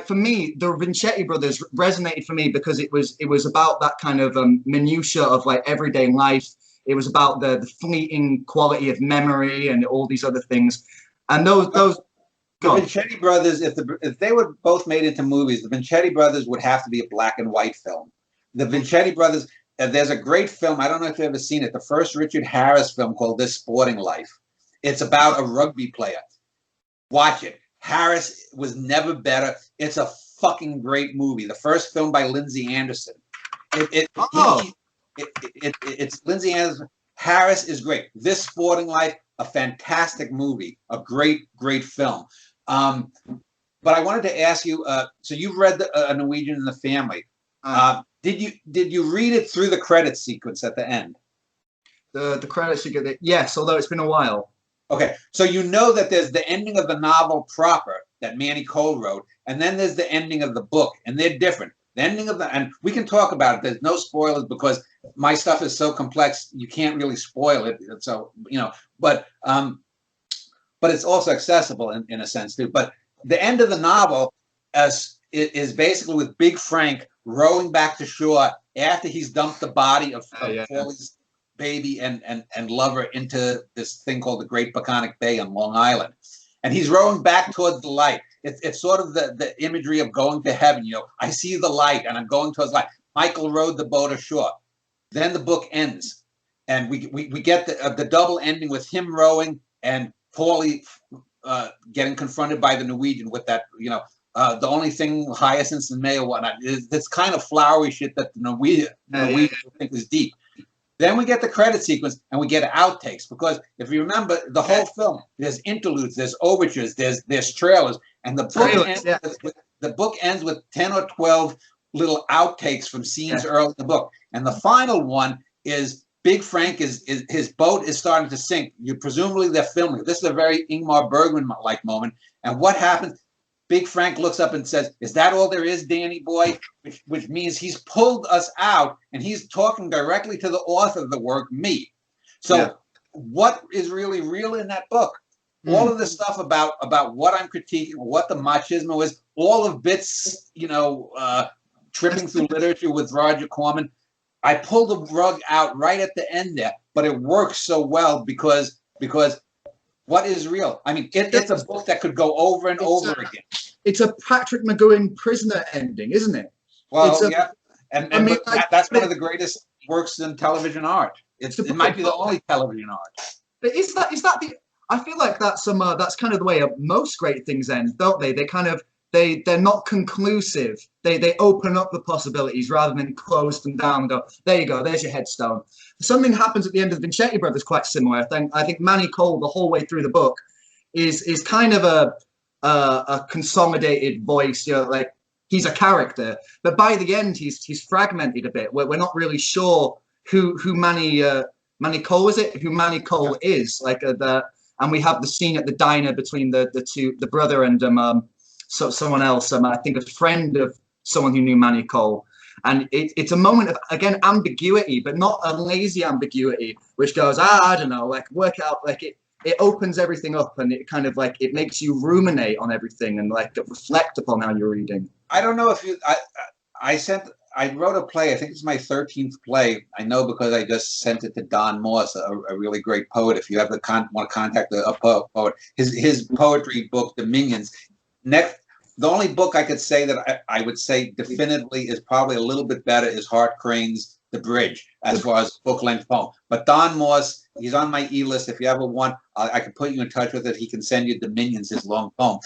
for me, the Vincetti brothers resonated for me because it was about that kind of minutia of like everyday life. It was about the fleeting quality of memory and all these other things. And those the Vincetti brothers, if they were both made into movies, the Vincetti brothers would have to be a black and white film. The Vincetti brothers, there's a great film. I don't know if you've ever seen it. The first Richard Harris film called This Sporting Life. It's about a rugby player. Watch it. Harris was never better. It's a fucking great movie. The first film by Lindsay Anderson. It's Lindsay Anderson. Harris is great. This Sporting Life, a fantastic movie, a great film. But I wanted to ask you. So you've read a Norwegian in the Family. Did you read it through the credit sequence at the end? The credit sequence, yes. Although it's been a while. Okay, so you know that there's the ending of the novel proper that Manny Cole wrote, and then there's the ending of the book, and they're different. The ending of and we can talk about it. There's no spoilers because my stuff is so complex, you can't really spoil it. So, but it's also accessible in a sense too. But the end of the novel is basically with Big Frank rowing back to shore after he's dumped the body of Paulie's baby and lover into this thing called the Great Peconic Bay on Long Island, and he's rowing back towards the light. It's sort of the imagery of going to heaven. I see the light and I'm going towards light. Michael rowed the boat ashore. Then the book ends, and we get the double ending with him rowing and Paulie getting confronted by the Norwegian with that, the only thing hyacinths and May or whatnot is this kind of flowery shit that the Norwegian think is deep. Then we get the credit sequence and we get outtakes, because if you remember the whole film, there's interludes, there's overtures, there's trailers, and the book ends with 10 or 12 little outtakes from scenes early in the book. And the final one is Big Frank is his boat is starting to sink. Presumably they're filming. This is a very Ingmar Bergman-like moment. And what happens? Big Frank looks up and says, "Is that all there is, Danny boy?" Which means he's pulled us out, and he's talking directly to the author of the work, me. So what is really real in that book? All of the stuff about what I'm critiquing, what the machismo is, all of Bits, tripping through literature with Roger Corman. I pulled the rug out right at the end there, but it works so well because what is real? I mean, it's a book that could go over and over again. It's a Patrick McGowan Prisoner ending, isn't it? Well, and that's one of the greatest works in television art. It might be the only television art. But is that the? I feel like that's kind of the way most great things end, don't they? They're not conclusive. They open up the possibilities rather than close them down and go, there you go, there's your headstone. Something happens at the end of the Vincetti brothers quite similar. I think Manny Cole, the whole way through the book, is kind of a consolidated voice, like he's a character. But by the end he's fragmented a bit. We're not really sure who Manny Cole is, who Manny Cole is. And we have the scene at the diner between the brother and someone else, I think a friend of someone who knew Manny Cole. And it's a moment of, again, ambiguity, but not a lazy ambiguity, which goes, I don't know, work out, it opens everything up, and it kind of it makes you ruminate on everything and reflect upon how you're reading. I don't know if I wrote a play. I think it's my 13th play. I know because I just sent it to Don Moss, a really great poet. If you ever want to contact a poet, his poetry book, Dominions. The only book I could say that I would say definitively is probably a little bit better is Hart Crane's The Bridge, as far as book length poem. But Don Moss, he's on my e-list. If you ever want, I can put you in touch with it. He can send you Dominions, his long poem.